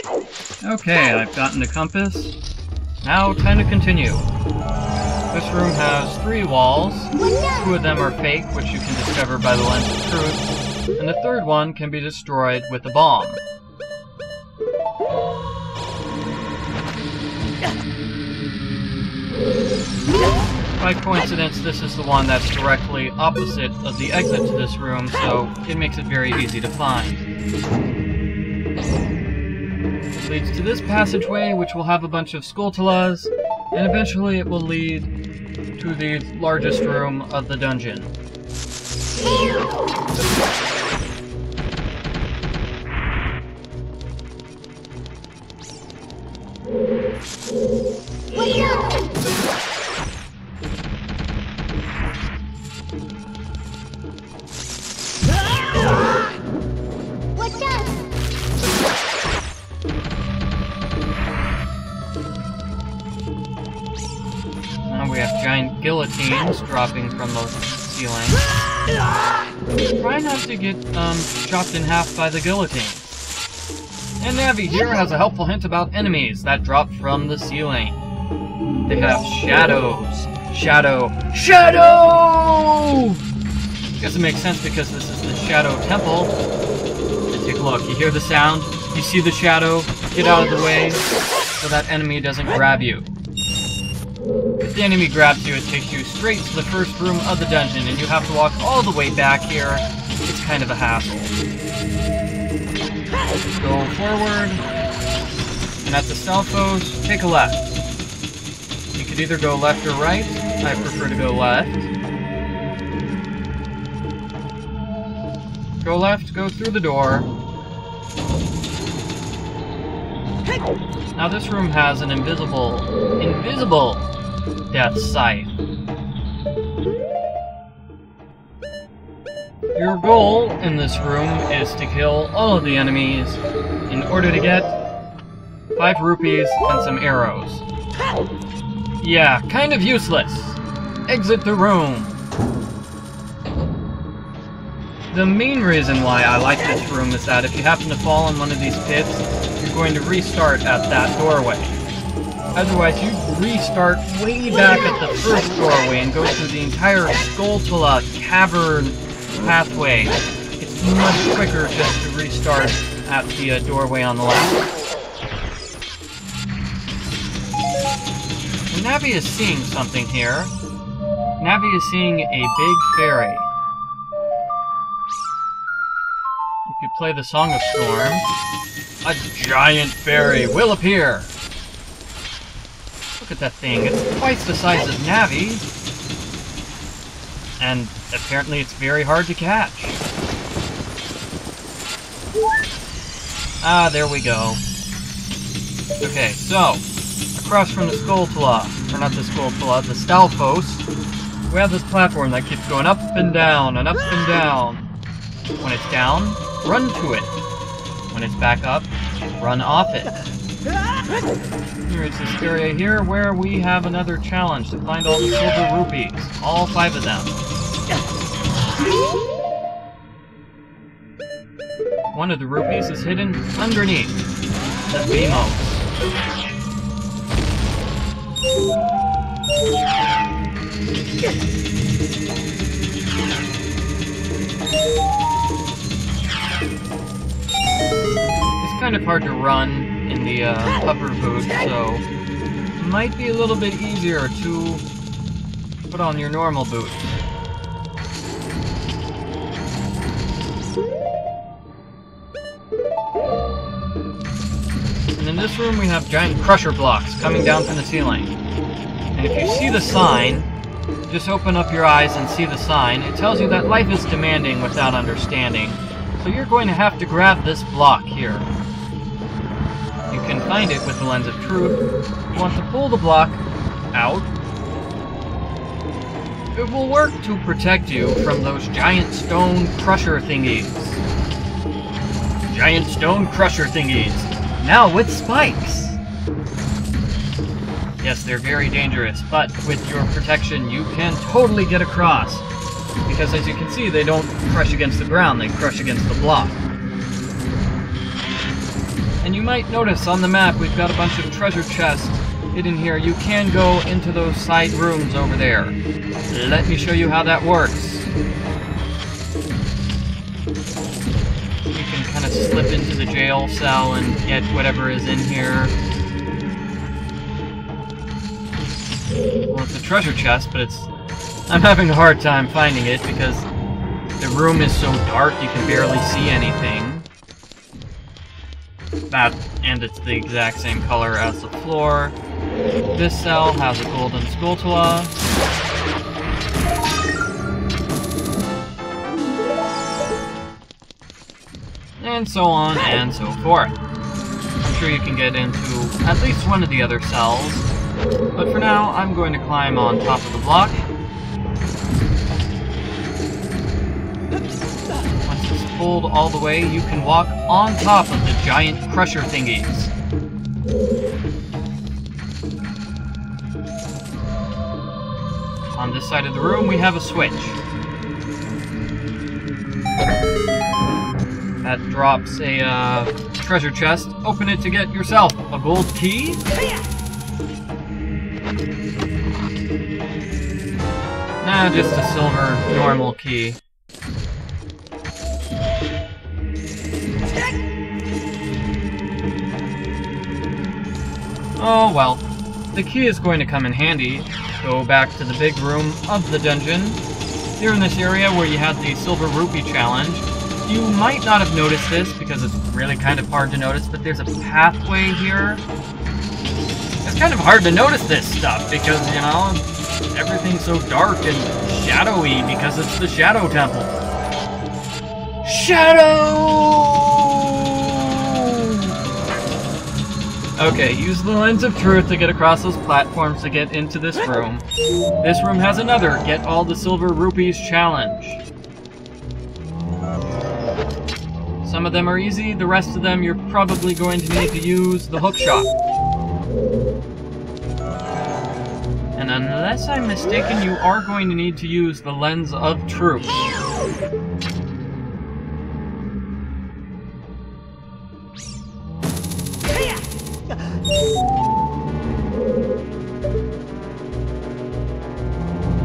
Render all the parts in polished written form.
Okay, I've gotten the compass. Now, time to continue. This room has 3 walls. 2 of them are fake, which you can discover by the lens of truth. And the 3rd one can be destroyed with a bomb. By coincidence, this is the one that's directly opposite of the exit to this room, so it makes it very easy to find. It leads to this passageway, which will have a bunch of Skulltulas, and eventually it will lead to the largest room of the dungeon. Now we have giant guillotines dropping from the ceiling. Try not to get chopped in half by the guillotine. And Navi here has a helpful hint about enemies that drop from the ceiling. They have shadows. Shadow. Guess it makes sense because this is the Shadow Temple. And take a look. You hear the sound? You see the shadow? Get out of the way so that enemy doesn't grab you. If the enemy grabs you, it takes you straight to the first room of the dungeon, and you have to walk all the way back here. It's kind of a hassle. Go forward, and at the south post, take a left. You could either go left or right. I prefer to go left. Go left, go through the door. Now this room has an invisible death sight. Your goal in this room is to kill all of the enemies in order to get 5 rupees and some arrows. Yeah, kind of useless. Exit the room. The main reason why I like this room is that if you happen to fall in one of these pits, you're going to restart at that doorway. Otherwise, you restart way back at the first doorway and go through the entire Skulltula cavern pathway. It's much quicker just to restart at the doorway on the left. And Navi is seeing something here. Navi is seeing a big fairy. If you play the Song of Storm, a giant fairy will appear. Look at that thing. It's twice the size of Navi. And apparently it's very hard to catch. Ah, there we go. Okay, so, across from the Skulltula, or not the Skulltula, the Stalpost, we have this platform that keeps going up and down, and up and down. When it's down, run to it. When it's back up, run off it. Here's this area here where we have another challenge to find all the silver rupees. All 5 of them. One of the rupees is hidden underneath the Beamos. It's kind of hard to run in the upper boot, so it might be a little bit easier to put on your normal boot. And in this room we have giant crusher blocks coming down from the ceiling. And if you see the sign, just open up your eyes and see the sign. It tells you that life is demanding without understanding. So you're going to have to grab this block here. You can find it with the lens of truth. You want to pull the block out. It will work to protect you from those giant stone crusher thingies. Giant stone crusher thingies. Now with spikes. Yes, they're very dangerous, but with your protection you can totally get across. Because as you can see, they don't crush against the ground, they crush against the block. And you might notice on the map we've got a bunch of treasure chests hidden here. You can go into those side rooms over there. Let me show you how that works. You can kind of slip into the jail cell and get whatever is in here. Well, it's a treasure chest, but I'm having a hard time finding it because the room is so dark you can barely see anything. And it's the exact same color as the floor. This cell has a golden Skulltula. And so on and so forth. I'm sure you can get into at least one of the other cells. But for now, I'm going to climb on top of the block. Once it's pulled all the way, you can walk on top of the giant crusher thingies. On this side of the room, we have a switch. That drops a treasure chest. Open it to get yourself a gold key. Nah, just a silver normal key. Oh well, the key is going to come in handy. Go back to the big room of the dungeon. Here in this area where you had the Silver Rupee challenge, you might not have noticed this because it's really kind of hard to notice, but there's a pathway here. It's kind of hard to notice this stuff because, you know, everything's so dark and shadowy because it's the Shadow Temple. Shadow! Okay, use the Lens of Truth to get across those platforms to get into this room. This room has another Get All the Silver Rupees challenge. Some of them are easy, the rest of them you're probably going to need to use the hookshot. And unless I'm mistaken, you are going to need to use the Lens of Truth.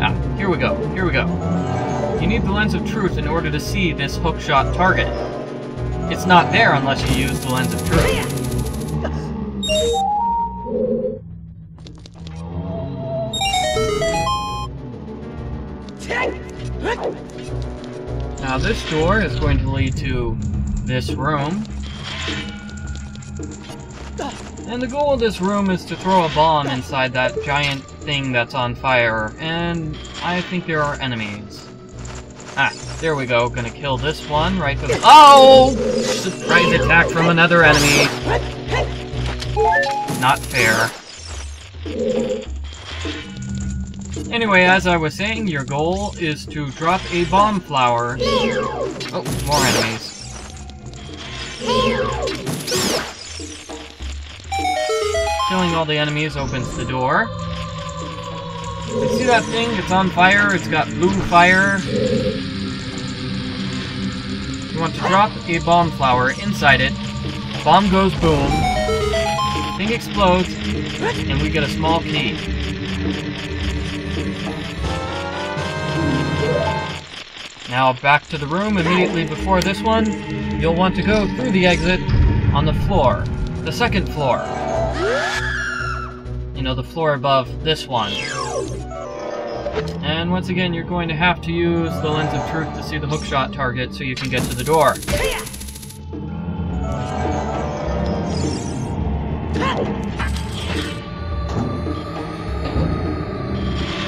Ah, here we go, here we go. You need the Lens of Truth in order to see this hookshot target. It's not there unless you use the Lens of Truth. Now this door is going to lead to this room. And the goal of this room is to throw a bomb inside that giant thing that's on fire, and I think there are enemies. Ah, there we go. Gonna kill this one right before— oh! Surprise attack from another enemy. Not fair. Anyway, as I was saying, your goal is to drop a bomb flower. Oh, more enemies. Killing all the enemies opens the door. You see that thing? It's on fire. It's got blue fire. You want to drop a bomb flower inside it. Bomb goes boom. Thing explodes. And we get a small key. Now back to the room immediately before this one. You'll want to go through the exit on the floor. The second floor. You know, the floor above this one. And once again, you're going to have to use the Lens of Truth to see the hookshot target so you can get to the door.